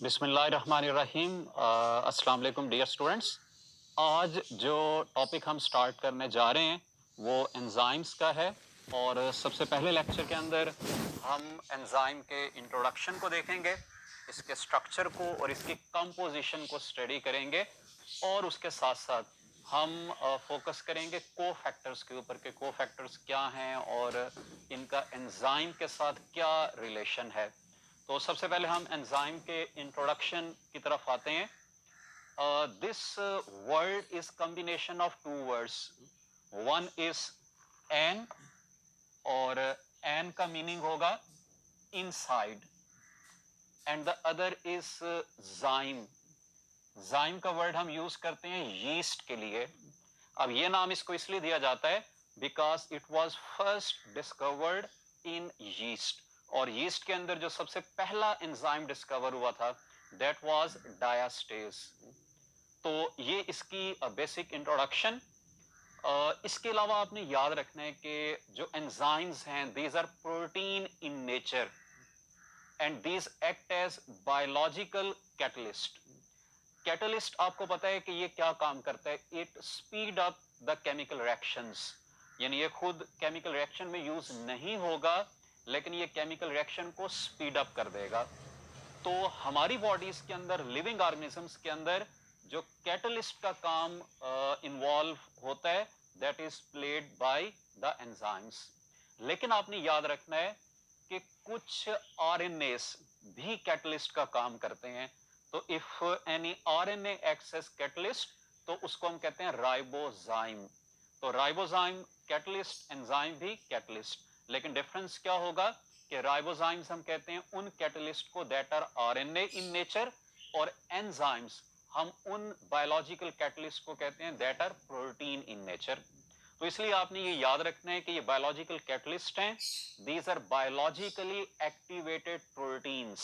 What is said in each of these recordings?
बिस्मिल्लाहिर्रहमानिर्रहीम। अस्सलाम वालेकुम डियर स्टूडेंट्स। आज जो टॉपिक हम स्टार्ट करने जा रहे हैं वो एंजाइम्स का है। और सबसे पहले लेक्चर के अंदर हम एंजाइम के इंट्रोडक्शन को देखेंगे, इसके स्ट्रक्चर को और इसकी कंपोजिशन को स्टडी करेंगे। और उसके साथ साथ हम फोकस करेंगे को फैक्टर्स के ऊपर, के को फैक्टर्स क्या हैं और इनका एंजाइम के साथ क्या रिलेशन है। तो सबसे पहले हम एंजाइम के इंट्रोडक्शन की तरफ आते हैं। This word is combination of two words. One is en, और एन का मीनिंग होगा inside, and the other is zyme. Zyme का वर्ड हम यूज करते हैं यीस्ट के लिए। अब ये नाम इसको इसलिए दिया जाता है because it was first discovered in yeast. और यीस्ट के अंदर जो सबसे पहला एंजाइम डिस्कवर हुआ था दैट वाज डायास्टेज। तो ये इसकी बेसिक इंट्रोडक्शन। इसके अलावा आपने याद रखना है कि जो एंजाइम्स हैं these are protein in nature and these act as biological catalyst. Catalyst आपको पता है कि ये क्या काम करता है, it speed up the chemical reactions. यानी ये खुद केमिकल रिएक्शन में यूज नहीं होगा लेकिन ये केमिकल रिएक्शन को स्पीड अप कर देगा। तो हमारी बॉडीज के अंदर, लिविंग ऑर्गेनिजम्स के अंदर जो कैटलिस्ट का काम इन्वॉल्व होता है that is played by the enzymes. लेकिन आपने याद रखना है कि कुछ आरएनएस भी कैटलिस्ट का काम करते हैं। तो if any RNA acts as catalyst तो उसको हम कहते हैं राइबोजाइम। तो राइबोजाइम कैटलिस्ट, एंजाइम भी कैटलिस्ट। लेकिन डिफरेंस क्या होगा कि राइबोजाइम्स हम कहते हैं उन कैटलिस्ट को that are RNA in nature, और एंजाइम्स हम उन बायोलॉजिकल कैटलिस्ट को कहते हैं that are protein in nature. तो इसलिए आपने ये याद रखना है कि ये बायोलॉजिकल कैटलिस्ट हैं। These are biologically activated proteins,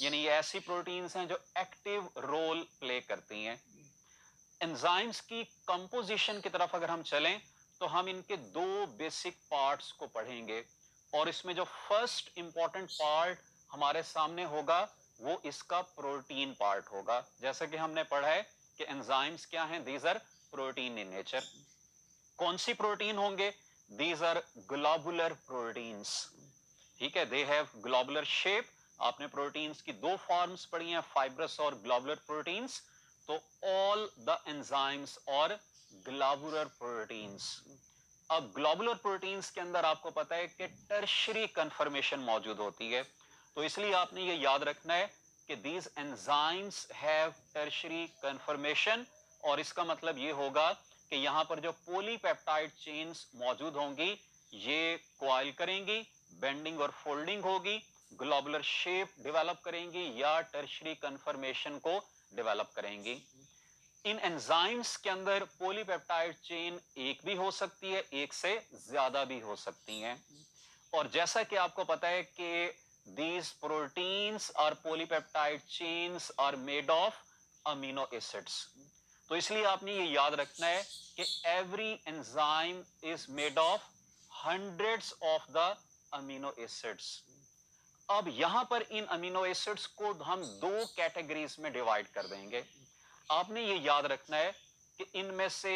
यानी ये ऐसी प्रोटीन्स हैं जो एक्टिव रोल प्ले करती हैं। एंजाइम्स की कंपोजिशन की तरफ अगर हम चलें तो हम इनके दो बेसिक पार्ट्स को पढ़ेंगे। और इसमें जो फर्स्ट इंपॉर्टेंट पार्ट हमारे सामने होगा वो इसका प्रोटीन पार्ट होगा। जैसा कि हमने पढ़ा है कि एंजाइम्स क्या हैं, these are protein in nature. कौन सी प्रोटीन होंगे? These are globular proteins. ठीक है, दे हैव ग्लोबुलर शेप। आपने प्रोटीन्स की दो फॉर्म्स पढ़ी हैं, फाइब्रस और ग्लोबुलर प्रोटीन्स। तो ऑल द एंजाइम्स और ग्लोबुलर प्रोटीन्स। अब ग्लोबुलर प्रोटीन्स के अंदर आपको पता है कि टर्शरी कन्फर्मेशन मौजूद होती है। तो इसलिए आपने ये याद रखना है कि these enzymes have tertiary conformation. और इसका मतलब ये होगा कि यहां पर जो पॉलीपेप्टाइड चेन्स मौजूद होंगी ये कॉइल करेंगी, बेंडिंग और फोल्डिंग होगी, ग्लोबुलर शेप डेवलप करेंगी या टर्शरी कन्फर्मेशन को डेवलप करेंगी। इन एंजाइम्स के अंदर पॉलीपेप्टाइड चेन एक भी हो सकती है, एक से ज्यादा भी हो सकती हैं। और जैसा कि आपको पता है कि these proteins or polypeptide chains are made of amino acids। तो इसलिए आपने ये याद रखना है कि every enzyme is made of hundreds of the amino acids। अब यहां पर इन अमीनो एसिड्स को हम दो कैटेगरीज में डिवाइड कर देंगे। आपने ये याद रखना है कि इनमें से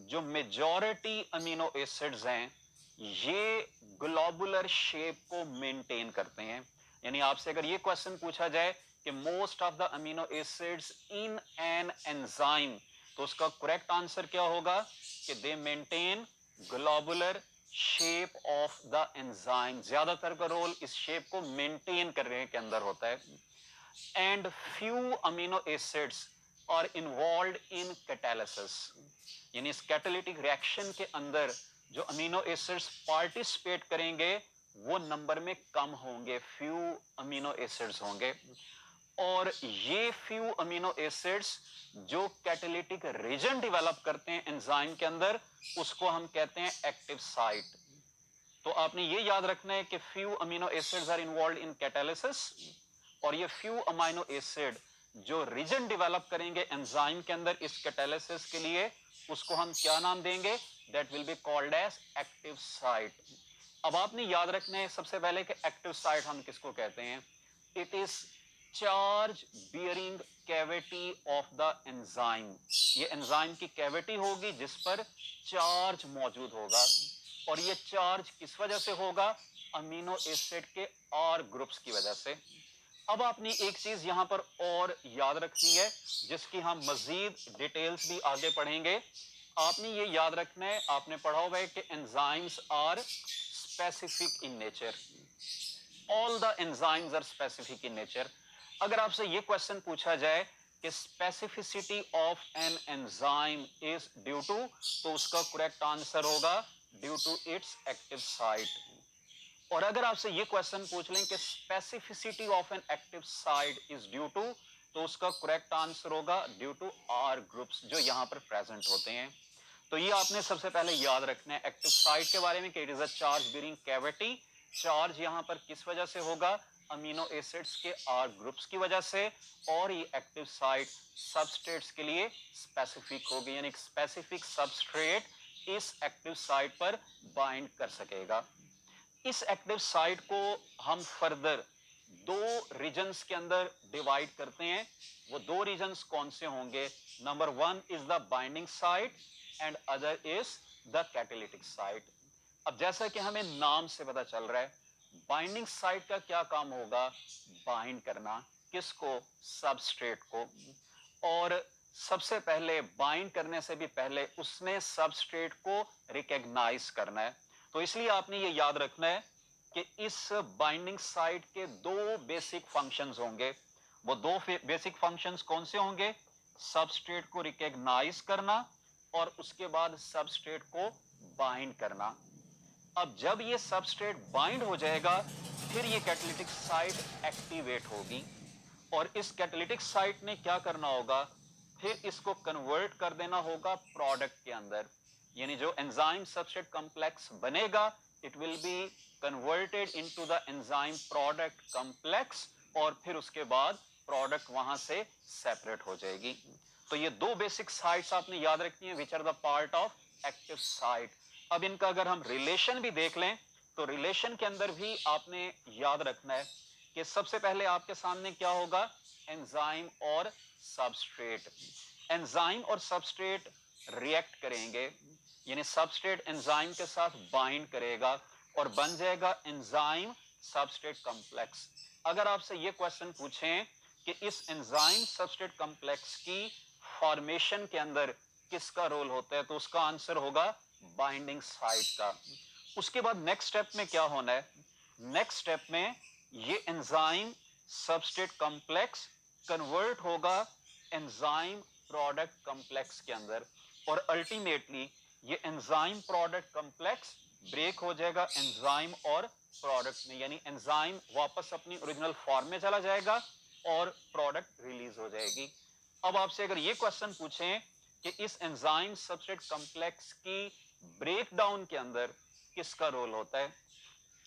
जो मेजॉरिटी अमीनो एसिड्स हैं ये ग्लोबुलर शेप को मेंटेन करते हैं। यानी आपसे अगर ये क्वेश्चन पूछा जाए कि most of the amino acids in an enzyme, तो उसका करेक्ट आंसर क्या होगा कि दे maintain globular shape of the enzyme. ज्यादातर का रोल इस शेप को मेंटेन करने के अंदर होता है। And few amino acids are involve in catalysis. यानी इस कैटालिटिक रिएक्शन के अंदर जो अमीनो एसिड्स पार्टिसिपेट करेंगे वो नंबर में कम होंगे, फ्यू अमीनो एसिड्स होंगे। और ये फ्यू अमीनो एसिड्स जो कैटालिटिक रीजन डेवलप करते हैं एंजाइम के अंदर उसको हम कहते हैं एक्टिव साइट। तो आपने ये याद रखना है कि few amino acids are involve in catalysis, और ये फ्यू अमीनो एसिड जो रीजन डेवलप करेंगे एंजाइम के अंदर इस कैटालिसिस के लिए उसको हम क्या नाम देंगे? That will be called as active site. अब आपने याद रखना है सबसे पहले कि एक्टिव साइट हम किसको कहते हैं? It is charge bearing cavity of the enzyme. ये एंजाइम की कैविटी होगी जिस पर चार्ज मौजूद होगा, और ये चार्ज किस वजह से होगा? अमीनो एसिड के आर ग्रुप्स की वजह से। अब आपने एक चीज यहां पर और याद रखनी है, जिसकी हम मजीद डिटेल्स भी आगे पढ़ेंगे। आपने ये याद रखना है, आपने पढ़ा हुआ है कि enzymes are specific in nature. All the enzymes are specific in nature. अगर आपसे ये क्वेश्चन पूछा जाए कि specificity of an enzyme is due to, तो उसका करेक्ट आंसर होगा due to its active site. और अगर आपसे ये क्वेश्चन पूछ लें कि specificity of an active site is due to, तो उसका करेक्ट आंसर होगा ड्यू टू आर ग्रुप्स जो यहां पर प्रेजेंट होते हैं। तो ये आपने सबसे पहले याद रखना है एक्टिव साइट के बारे में कि it is a charge bearing cavity. Charge यहां पर किस वजह से होगा? अमीनो एसिड्स के आर ग्रुप्स की वजह से। और ये एक्टिव साइट सबस्ट्रेट्स के लिए स्पेसिफिक होगी, यानी स्पेसिफिक सबस्ट्रेट इस एक्टिव साइट पर बाइंड कर सकेगा। इस एक्टिव साइट को हम फर्दर दो रीजन्स के अंदर डिवाइड करते हैं। वो दो रीजन्स कौन से होंगे? Number one is the binding site and other is the catalytic site. अब जैसा कि हमें नाम से पता चल रहा है, बाइंडिंग साइट का क्या काम होगा? बाइंड करना। किसको? सबस्ट्रेट को। और सबसे पहले बाइंड करने से भी पहले उसने सबस्ट्रेट को रिकॉग्नाइज करना है। तो इसलिए आपने ये याद रखना है कि इस बाइंडिंग साइट के दो बेसिक फंक्शंस होंगे। वो दो बेसिक फंक्शंस कौन से होंगे? सबस्ट्रेट को रिकॉग्नाइज करना और उसके बाद सबस्ट्रेट को बाइंड करना। अब जब ये सबस्ट्रेट बाइंड हो जाएगा, फिर ये कैटालिटिक साइट एक्टिवेट होगी, और इस कैटालिटिक साइट ने क्या करना होगा? फिर इसको कन्वर्ट कर देना होगा प्रोडक्ट के अंदर। यानी जो एंजाइम सबस्ट्रेट कॉम्प्लेक्स बनेगा, it will be converted into the enzyme product complex, और फिर उसके बाद प्रोडक्ट वहां से सेपरेट हो जाएगी। तो ये दो बेसिक साइट्स आपने याद रखनी है, which are the part of active site. अब इनका अगर हम रिलेशन भी देख लें, तो रिलेशन के अंदर भी आपने याद रखना है कि सबसे पहले आपके सामने क्या होगा? एंजाइम और सबस्ट्रेट। एंजाइम और सबस्ट्रेट रिएक्ट करेंगे, यानी सबस्ट्रेट एंजाइम के साथ बाइंड करेगा और बन जाएगा एंजाइम सबस्ट्रेट कॉम्प्लेक्स। अगर आपसे ये क्वेश्चन पूछें कि इस एंजाइम सबस्ट्रेट कॉम्प्लेक्स की फॉर्मेशन के अंदर किसका रोल होता है, तो उसका आंसर होगा बाइंडिंग साइट का। उसके बाद नेक्स्ट स्टेप में क्या होना है? नेक्स्ट स्टेप में ये एंजाइम सबस्ट्रेट कॉम्प्लेक्स कन्वर्ट होगा एंजाइम प्रोडक्ट कॉम्प्लेक्स के अंदर, और अल्टीमेटली ये एंजाइम प्रोडक्ट कॉम्प्लेक्स ब्रेक हो जाएगा एंजाइम और प्रोडक्ट में, यानी एंजाइम वापस अपनी ओरिजिनल फॉर्म में चला जाएगा और प्रोडक्ट रिलीज हो जाएगी। अब आपसे अगर ये क्वेश्चन पूछें कि इस एंजाइम सबस्ट्रेट कॉम्प्लेक्स की ब्रेकडाउन के अंदर किसका रोल होता है,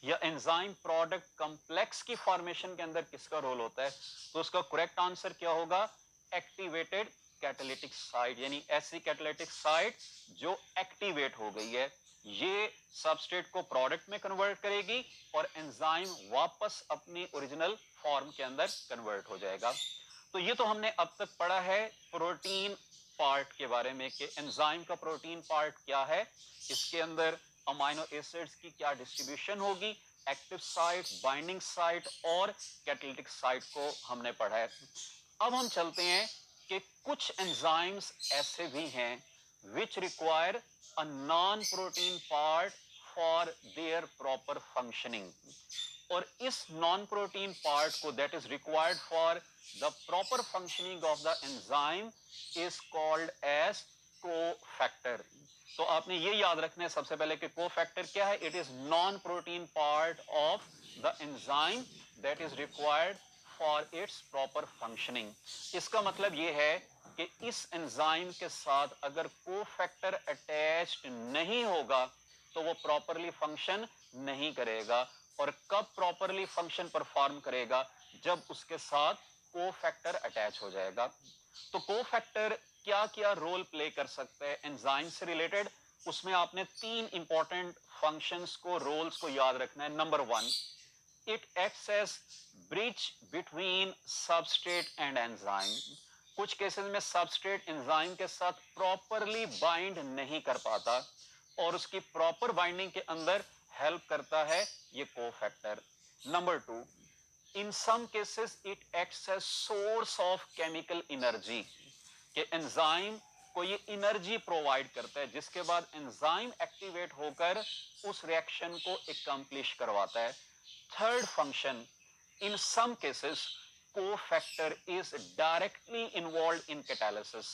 या एंजाइम प्रोडक्ट कॉम्प्लेक्स की फॉर्मेशन के अंदर किसका रोल होता है, तो उसका करेक्ट आंसर क्या होगा? Activated catalytic site. यानी ऐसी कैटालिटिक साइट जो एक्टिवेट हो गई है, ये सबस्ट्रेट को प्रोडक्ट में कन्वर्ट करेगी और एंजाइम वापस अपनी ओरिजिनल फॉर्म के अंदर कन्वर्ट हो जाएगा। तो ये तो हमने अब तक पढ़ा है प्रोटीन पार्ट के बारे में कि एंजाइम का प्रोटीन पार्ट क्या है, इसके अंदर अमाइनो एसिड्स की क्या डिस्ट्रीब्यूशन होगी, एक्टिव साइट, बाइंडिंग साइट और कैटालिटिक साइट को हमने पढ़ा है। अब हम चलते हैं कि कुछ एंजाइम्स ऐसे भी हैं which require a non protein part for their proper functioning, और इस नॉन प्रोटीन पार्ट को that is required for the proper functioning of the enzyme is called as cofactor. तो आपने ये याद रखना है सबसे पहले कि कोफैक्टर क्या है? It is non protein part of the enzyme that is required for its proper functioning. इसका मतलब ये है कि इस एंजाइम के साथ अगर कोफैक्टर अटैच्ड नहीं होगा तो वो प्रॉपरली फंक्शन नहीं करेगा। और कब प्रॉपरली फंक्शन परफॉर्म करेगा? जब उसके साथ कोफैक्टर अटैच हो जाएगा। तो कोफैक्टर क्या क्या रोल प्ले कर सकते हैं एंजाइम से रिलेटेड, उसमें आपने तीन इंपॉर्टेंट फंक्शंस को, रोल्स को याद रखना है। Number one, it acts as bridge between substrate and enzyme. कुछ केसेस में सबस्ट्रेट एंजाइम के साथ प्रॉपरली बाइंड नहीं कर पाता और उसकी प्रॉपर बाइंडिंग के अंदर हेल्प करता है ये cofactor. Number 2, in some cases it acts as source of chemical energy, कि एंजाइम को ये एनर्जी प्रोवाइड करता है जिसके बाद एंजाइम एक्टिवेट होकर उस रिएक्शन को एकम्प्लिश करवाता है। Third function, in some cases cofactor is directly involve in catalysis.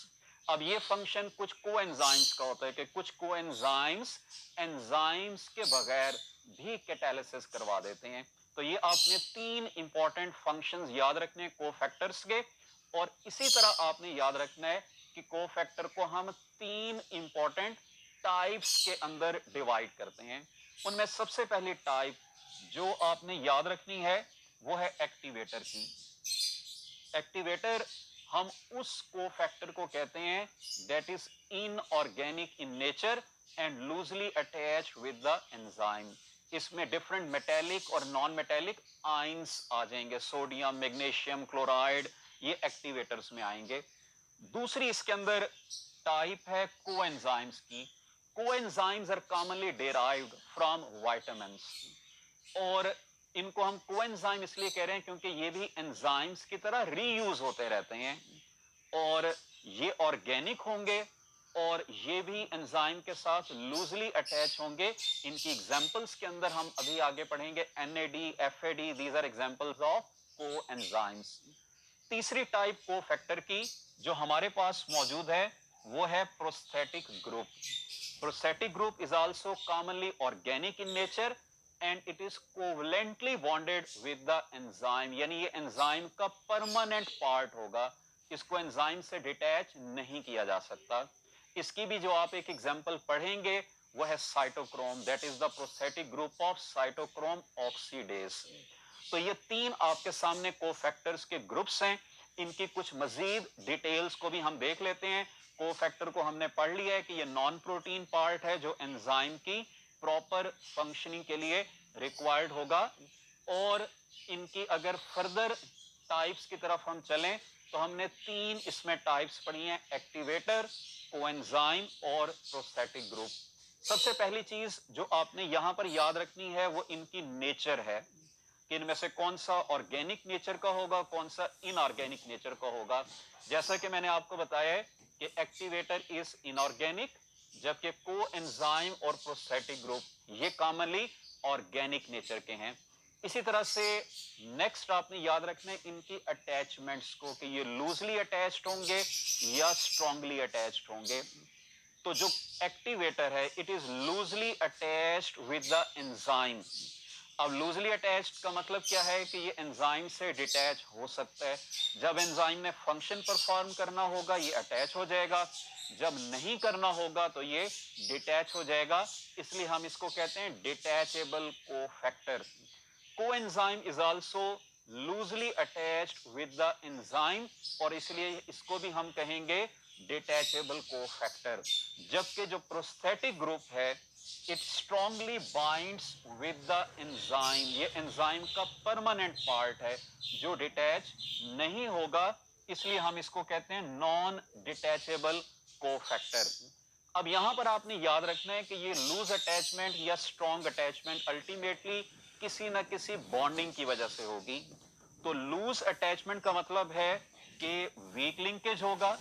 अब ये फंक्शन कुछ कोएंजाइम्स का होता है कि कुछ कोएंजाइम्स एंजाइम्स के बगैर भी कैटालिसिस करवा देते हैं। तो ये आपने 3 इंपॉर्टेंट फंक्शंस याद रखने हैं कोफैक्टर्स के, और इसी तरह आपने याद रखना है कि कोफैक्टर को हम 3 इंपॉर्टेंट टाइप्स के अंदर डिवाइड करते हैं। उनमें सबसे पहली टाइप जो आपने याद रखनी है वो है एक्टिवेटर की। एक्टिवेटर हम उस कोफैक्टर को कहते हैं that is inorganic in nature and loosely attached with the enzyme. इसमें डिफरेंट मेटेलिक और नॉन मेटेलिक आयंस आ जाएंगे, सोडियम, मैग्नीशियम, क्लोराइड, ये एक्टिवेटर्स में आएंगे। दूसरी इसके अंदर टाइप है कोएंजाइम्स की। Coenzymes are commonly derived from vitamins, और इनको हम कोएंजाइम इसलिए कह रहे हैं क्योंकि ये भी एंजाइम्स की तरह रीयूज होते रहते हैं और ये ऑर्गेनिक होंगे और ये भी एंजाइम के साथ लूजली अटैच होंगे। इनकी एग्जांपल्स के अंदर हम अभी आगे पढ़ेंगे NAD, FAD, these are examples of coenzymes. तीसरी टाइप कोफैक्टर की जो हमारे पास मौजूद है वो है prosthetic group. Prosthetic group is also commonly organic in nature and it is covalently bonded with the enzyme, यानी ये एंजाइम का परमानेंट पार्ट होगा, इसको एंजाइम से डिटैच नहीं किया जा सकता। इसकी भी जो आप एक एग्जांपल पढ़ेंगे वो है cytochrome, that is the prosthetic group of cytochrome oxidase. तो ये 3 आपके सामने कोफैक्टर्स के ग्रुप्स हैं। इनकी कुछ मजीद डिटेल्स को भी हम देख लेते हैं। कोफैक्टर को हमने पढ़ लिया है कि ये नॉन प्रोटीन पार्ट है जो एंजाइम की प्रॉपर फंक्शनिंग के लिए रिक्वायर्ड होगा। और इनकी अगर फर्दर टाइप्स की तरफ हम चलें तो हमने 3 इसमें टाइप्स पढ़ी हैं, एक्टिवेटर, कोएंजाइम और प्रोस्थेटिक ग्रुप। सबसे पहली चीज जो आपने यहां पर याद रखनी है वो इनकी नेचर है कि इनमें से कौन सा ऑर्गेनिक नेचर का होगा, कौन सा इनऑर्गेनिक नेचर का होगा। जैसा कि मैंने आपको बताया है कि एक्टिवेटर इज इनऑर्गेनिक, जबकि कोएंजाइम और प्रोस्थेटिक ग्रुप ये कॉमनली ऑर्गेनिक नेचर के हैं। इसी तरह से नेक्स्ट आपने याद रखना है इनकी अटैचमेंट्स को कि ये लूजली अटैच्ड होंगे या स्ट्रांगली अटैच्ड होंगे। तो जो एक्टिवेटर है it is loosely attached with the enzyme. अब लूजली अटैच्ड का मतलब क्या है कि ये एंजाइम से डिटैच हो सकता है। जब एंजाइम ने फंक्शन परफॉर्म करना होगा ये अटैच हो जाएगा, जब नहीं करना होगा तो ये डिटैच हो जाएगा, इसलिए हम इसको कहते हैं detachable cofactor. Coenzyme is also loosely attached with the enzyme और इसलिए इसको भी हम कहेंगे डिटैचेबल कोफैक्टर। जबकि जो प्रोस्थेटिक ग्रुप है it strongly binds with the enzyme, ये एंजाइम का परमानेंट पार्ट है जो डिटैच नहीं होगा, इसलिए हम इसको कहते हैं नॉन डिटैचेबल कोफैक्टर। अब यहां पर आपने याद रखना है कि ये लूज अटैचमेंट या स्ट्रॉन्ग अटैचमेंट अल्टीमेटली किसी ना किसी बॉन्डिंग की वजह से होगी। तो लूज अटैचमेंट का मतलब है कि वीक लिंकेज होगा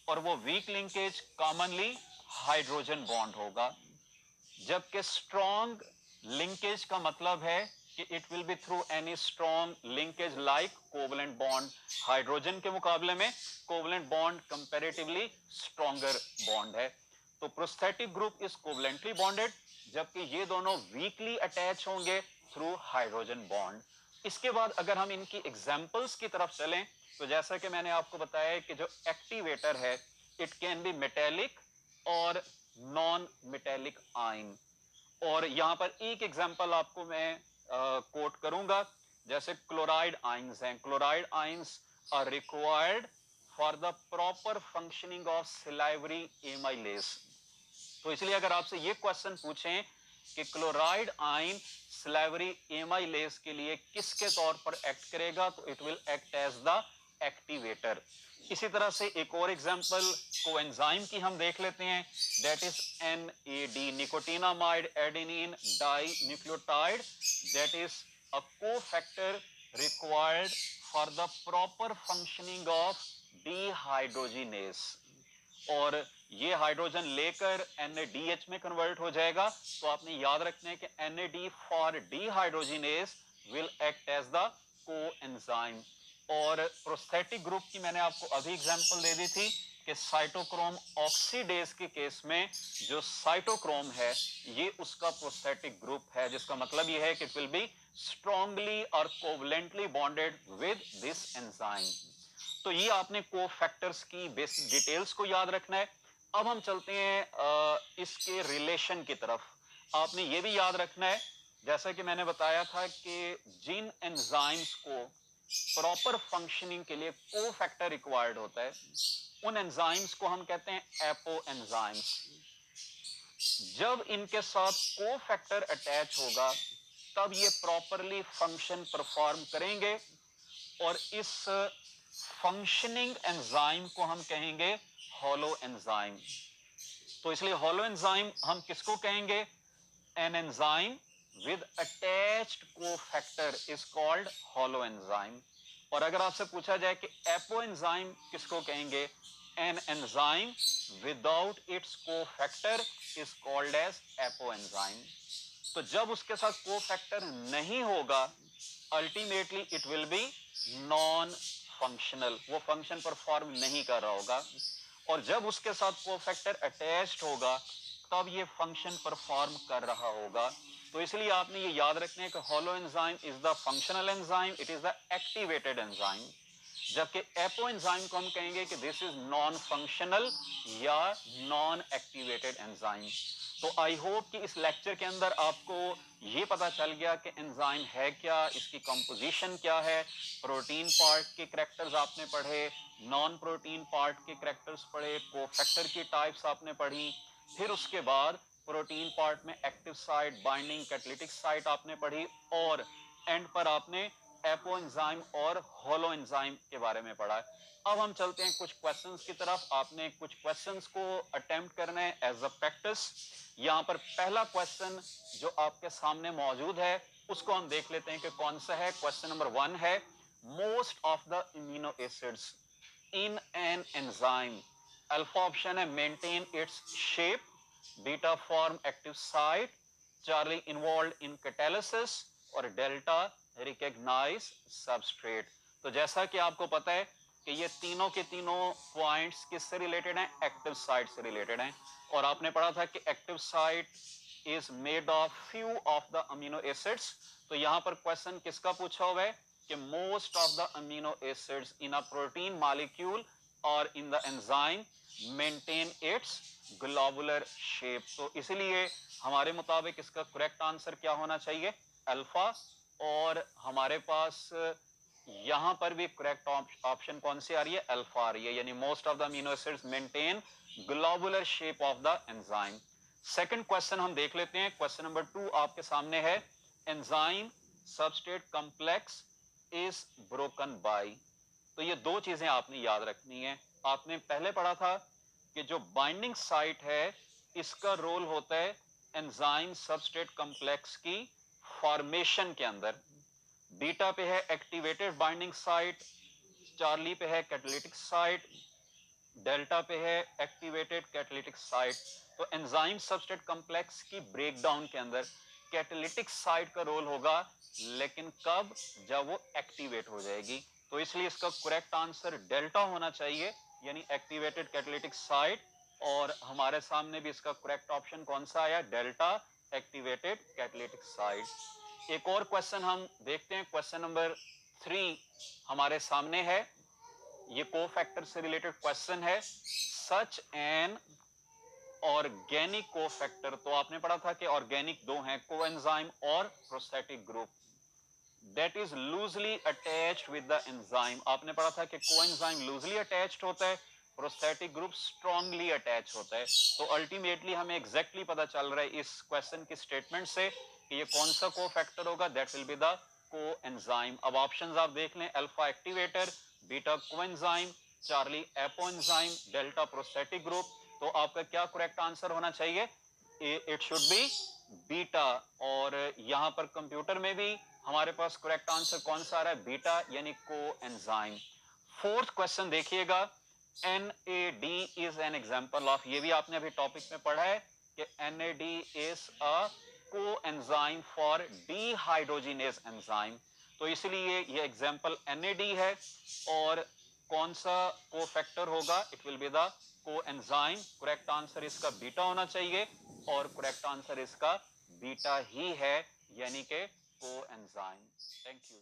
और वो weak linkage commonly hydrogen bond होगा, जबकि स्ट्रॉन्ग लिंकेज का मतलब है कि it will be through any strong linkage like covalent bond. Hydrogen के मुकाबले में covalent bond comparatively stronger bond है। तो prosthetic group is covalently bonded, जबकि ये दोनों वीकली अटैच होंगे थ्रू हाइड्रोजन बॉन्ड। इसके बाद अगर हम इनकी एग्जांपल्स की तरफ चलें तो जैसा कि मैंने आपको बताया है कि जो एक्टिवेटर है इट कैन बी मेटेलिक और नॉन मेटेलिक आयन। और यहां पर एक एग्जांपल आपको मैं कोट करूंगा, जैसे क्लोराइड आयंस हैं। Chloride ions are required for the proper functioning of salivary amylase. तो इसलिए अगर आपसे ये क्वेश्चन पूछें कि क्लोराइड आयन स्लेवरी एमाइलेज के लिए किसके तौर पर एक्ट करेगा, तो it will act as the activator. इसी तरह से एक और एग्जांपल कोएंजाइम की हम देख लेते हैं, that is NAD, nicotinamide adenine dinucleotide, that is a cofactor required for the proper functioning of dehydrogenase। और ये हाइड्रोजन लेकर NADH में कन्वर्ट हो जाएगा, तो आपने याद रखना है कि NAD for dehydrogenase will act as the coenzyme। और प्रोस्थेटिक ग्रुप की मैंने आपको अभी एग्जांपल दे दी थी कि साइटोक्रोम ऑक्सीडेज के केस में जो साइटोक्रोम है ये उसका प्रोस्थेटिक ग्रुप है, जिसका मतलब ये है कि इट विल बी स्ट्रांगली और covalently bonded with this enzyme. तो ये आपने कोफैक्टर्स की बेसिक डिटेल्स को याद रखना है। अब हम चलते हैं इसके रिलेशन की तरफ। आपने ये भी याद रखना है, जैसा कि मैंने बताया था कि जिन एंजाइम्स को प्रॉपर फंक्शनिंग के लिए कोफैक्टर रिक्वायर्ड होता है, उन एंजाइम्स को हम कहते हैं एपो एंजाइम्स। जब इनके साथ कोफैक्टर अटैच होगा तब ये प्रॉपरली फंक्शन परफॉर्म करेंगे, और इस फंक्शनिंग एंजाइम को हम कहेंगे हॉलो एंजाइम। तो इसलिए हॉलो एंजाइम हम किसको कहेंगे? An enzyme with attached cofactor is called hollow enzyme। और अगर आपसे पूछा जाए कि एपो एंजाइम किसको कहेंगे, an enzyme without its cofactor is called as apo enzyme. तो जब उसके साथ कोफैक्टर नहीं होगा ultimately it will be non functional, वो फंक्शन परफॉर्म नहीं कर रहा होगा। और जब उसके साथ कोफैक्टर अटैच्ड होगा तब ये फंक्शन परफॉर्म कर रहा होगा। तो इसलिए आपने ये याद रखना है कि hollow enzyme is the functional enzyme, it is the activated enzyme, जबकि एपो एंजाइम को हम कहेंगे कि दिस इज नॉन फंक्शनल या नॉन एक्टिवेटेड एंजाइम। तो आई होप कि इस लेक्चर के अंदर आपको ये पता चल गया कि एंजाइम है क्या, इसकी कंपोजिशन क्या है, प्रोटीन पार्ट के करैक्टर्स आपने पढ़े, नॉन प्रोटीन पार्ट के करैक्टर्स पढ़े, कोफैक्टर की टाइप्स आपने पढ़ी, फिर उसके बाद प्रोटीन पार्ट में active site, binding, catalytic site आपने पढ़ी, और एंड पर आपने एपो एंजाइम और होलो एंजाइम के बारे में पढ़ा। अब हम चलते हैं कुछ क्वेश्चंस की तरफ। आपने कुछ क्वेश्चंस को अटेम्प्ट करना है एज अ प्रैक्टिस। यहाँ पर पहला क्वेश्चन जो आपके सामने मौजूद है उसको हम देख लेते हैं कि कौन सा है। क्वेश्चन नंबर 1 है, most of the immuno acids in an enzyme, alpha option है maintain its shape, beta form active site, Charlie involve in catalysis, और डेल्टा रिकॉग्नाइज सबस्ट्रेट। तो जैसा कि आपको पता है कि ये तीनों के तीनों पॉइंट्स किससे रिलेटेड हैं? एक्टिव साइट से रिलेटेड हैं। और आपने पढ़ा था कि active site is made of few of the amino acids. तो यहां पर क्वेश्चन किसका पूछा हुआ है कि most of the amino acids in a protein molecule और in the enzyme maintain its globular shape. तो इसलिए हमारे मुताबिक इसका करेक्ट आंसर क्या होना चाहिए? अल्फा। और हमारे पास यहां पर भी करेक्ट ऑप्शन कौन सी आ रही है? अल्फा आ रही है, यानी most of the amino acids maintain globular shape of the enzyme. Second question हम देख लेते हैं। क्वेश्चन नंबर 2 आपके सामने है, enzyme substrate complex is broken by. तो ये दो चीजें आपने याद रखनी है। आपने पहले पढ़ा था कि जो बाइंडिंग साइट है इसका रोल होता है एंजाइम सबस्ट्रेट कॉम्प्लेक्स की फॉर्मेशन के अंदर। बीटा पे है एक्टिवेटेड बाइंडिंग साइट, चार्ली पे है कैटालिटिक साइट, डेल्टा पे है एक्टिवेटेड कैटालिटिक साइट। तो एंजाइम सबस्ट्रेट कॉम्प्लेक्स की ब्रेकडाउन के अंदर कैटालिटिक साइट का रोल होगा, लेकिन कब? जब वो एक्टिवेट हो जाएगी। तो इसलिए इसका करेक्ट आंसर डेल्टा होना चाहिए, यानी एक्टिवेटेड कैटालिटिक साइट। और हमारे सामने भी इसका करेक्ट ऑप्शन कौन सा आया? Delta, activated catalytic site. एक और क्वेश्चन हम देखते हैं। क्वेश्चन नंबर 3 हमारे सामने है, ये कोफैक्टर से रिलेटेड क्वेश्चन है। सच एन ऑर्गेनिक कोफैक्टर, तो आपने पढ़ा था कि ऑर्गेनिक दो हैं, कोएंजाइम और prosthetic group, that is loosely attached with the enzyme। आपने पढ़ा था कि कोएंजाइम लूजली अटैच्ड होता है प्रोस्थेटिक ग्रुप स्ट्रांगली अटैच होता है। तो अल्टीमेटली हमें एग्जैक्टली पता चल रहा है इस क्वेश्चन की स्टेटमेंट से कि ये कौन सा कोफैक्टर होगा, that will be the coenzyme. अब ऑप्शंस आप देख लें, alpha activator, beta coenzyme, Charlie apoenzyme, delta prosthetic group. तो आपका क्या करेक्ट आंसर होना चाहिए? It should be beta. और यहां पर कंप्यूटर में भी हमारे पास करेक्ट आंसर कौन सा आ रहा है? बीटा यानी कोएंजाइम। फोर्थ क्वेश्चन देखिएगा, NAD is an example of, ये भी आपने अभी टॉपिक में पढ़ा है कि NAD is a coenzyme for dehydrogenase enzyme. तो इसलिए ये एग्जांपल NAD है। और कौन सा कोफैक्टर होगा? It will be the coenzyme. Correct answer इसका बीटा होना चाहिए और करेक्ट आंसर इसका बीटा ही है, यानी कि कोएंजाइम। Thank you.